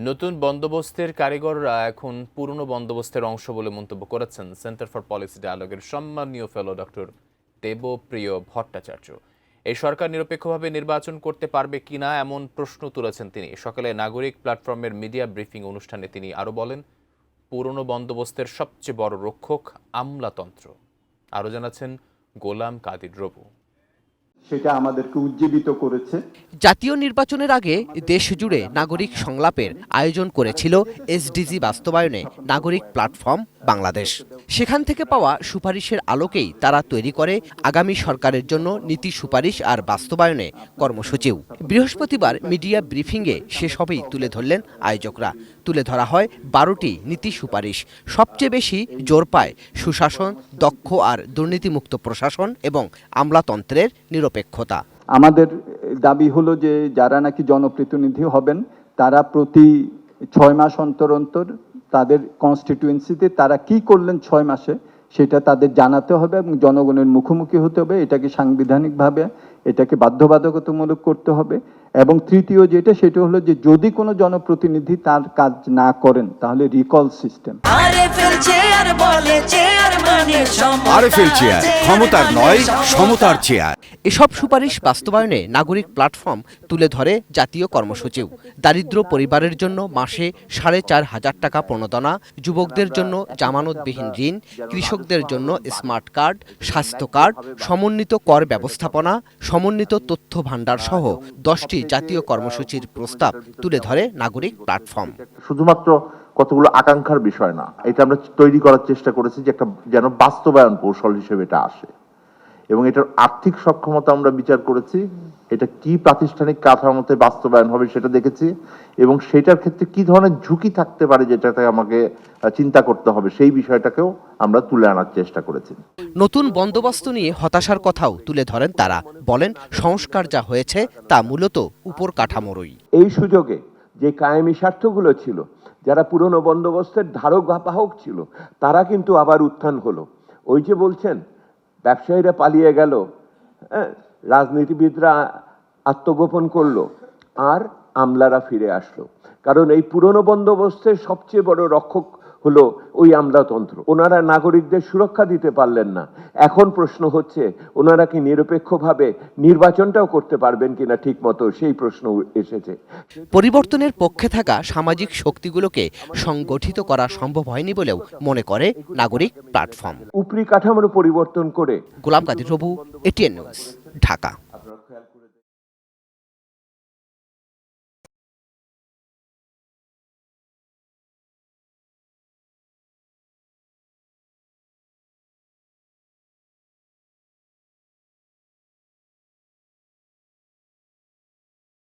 নতুন বন্দোবস্তের কারিগররা এখন পুরনো বন্দোবস্তের অংশ বলে মন্তব্য করেছেন সেন্টার ফর পলিসি ডায়ালগের সম্মানীয় ফেলো ডক্টর দেবপ্রিয় ভট্টাচার্য। এই সরকার নিরপেক্ষভাবে নির্বাচন করতে পারবে কিনা এমন প্রশ্ন তুলেছেন তিনি। সকালে নাগরিক প্ল্যাটফর্মের মিডিয়া ব্রিফিং অনুষ্ঠানে তিনি আরও বলেন, পুরনো বন্দোবস্তের সবচেয়ে বড় রক্ষক আমলাতন্ত্র। আরও জানাচ্ছেন গোলাম কাদির রবু। সেটা আমাদেরকে উজ্জীবিত করেছে। জাতীয় নির্বাচনের আগে দেশ জুড়ে নাগরিক সংলাপের আয়োজন করেছিল এসডিজি বাস্তবায়নে নাগরিক প্ল্যাটফর্ম বাংলাদেশ। সেখান থেকে পাওয়া সুপারিশের আলোকেই তারা তৈরি করে আগামী সরকারের জন্য নীতি সুপারিশ আর বাস্তবায়নে কর্মসূচিও। বৃহস্পতিবার মিডিয়া ব্রিফিংয়ে সেসবই তুলে ধরলেন আয়োজকরা। তুলে ধরা হয় 12টি নীতি সুপারিশ। সবচেয়ে বেশি জোর পায় সুশাসন, দক্ষ আর দুর্নীতিমুক্ত প্রশাসন এবং আমলাতন্ত্রের নিরপেক্ষতা। আমাদের দাবি হলো যে যারা নাকি জনপ্রতিনিধি হবেন তারা প্রতি 6 মাস অন্তর অন্তর তাদের কনস্টিটিউয়েন্সিতে তারা কি করলেন 6 মাসে সেটা তাদের জানাতে হবে এবং জনগণের মুখোমুখি হতে হবে। এটাকে সাংবিধানিকভাবে এটাকে বাধ্যবাধকতামূলক করতে হবে। এবং তৃতীয় যেটা সেটা হলো যে যদি কোনো জনপ্রতিনিধি তার কাজ না করেন তাহলে রিকল সিস্টেম। ক্ষমতার নয়, সমতার চেয়ার। এসব সুপারিশ বাস্তবায়নে নাগরিক প্ল্যাটফর্ম তুলে ধরে জাতীয় কর্মসূচিও। দারিদ্র পরিবারের জন্য মাসে 4,500 টাকা প্রণোদনা, যুবকদের জন্য জামানতবিহীন ঋণ, কৃষকদের জন্য স্মার্ট কার্ড, স্বাস্থ্য কার্ড, সমন্বিত কর ব্যবস্থাপনা, সমন্বিত তথ্য ভাণ্ডার সহ 10টি জাতীয় কর্মসূচির প্রস্তাব তুলে ধরে নাগরিক প্ল্যাটফর্ম। শুধুমাত্র কতগুলো আকাঙ্ক্ষার বিষয় না, এটা আমরা তৈরি করার চেষ্টা করেছি যে একটা যেন বাস্তবায়ন কৌশল হিসেবে এটা আসে এবং এটার আর্থিক সক্ষমতা আমরা বিচার করেছি, এটা কি প্রাতিষ্ঠানিক কাঠামোতে বাস্তবায়ন হবে সেটা দেখেছি এবং সেটার ক্ষেত্রে কি ধরনের ঝুঁকি থাকতে পারে যেটাতে আমাকে চিন্তা করতে হবে সেই বিষয়টাকেও আমরা তুলে আনার চেষ্টা করেছি। নতুন বন্দোবস্ত নিয়ে হতাশার কথাও তুলে ধরেন তারা। বলেন, সংস্কার যা হয়েছে তা মূলত উপর কাঠামোরই। এই সুযোগে যে কায়েমি স্বার্থগুলো ছিল, যারা পুরনো বন্দোবস্তের ধারক বাহক ছিল, তারা কিন্তু আবার উত্থান হলো। ওই যে বলছেন ব্যবসায়ীরা পালিয়ে গেল, রাজনীতিবিদরা আত্মগোপন করলো আর আমলারা ফিরে আসলো। কারণ এই পুরনো বন্দোবস্তের সবচেয়ে বড় রক্ষক হলো ওই আমলাতন্ত্র। ওনারা নাগরিকদের সুরক্ষা দিতে পারলেন না। এখন প্রশ্ন হচ্ছে ওনারা কি নিরপেক্ষভাবে নির্বাচনটাও করতে পারবেন কিনা ঠিক মতো, সেই প্রশ্ন এসেছে। পরিবর্তনের পক্ষে থাকা সামাজিক শক্তিগুলোকে সংগঠিত করা সম্ভব হয়নি বলেও মনে করে নাগরিক প্ল্যাটফর্ম। উপরি কাঠামোর পরিবর্তন করে। গোলাম কাদির রবু, এটিএন নিউজ, ঢাকা।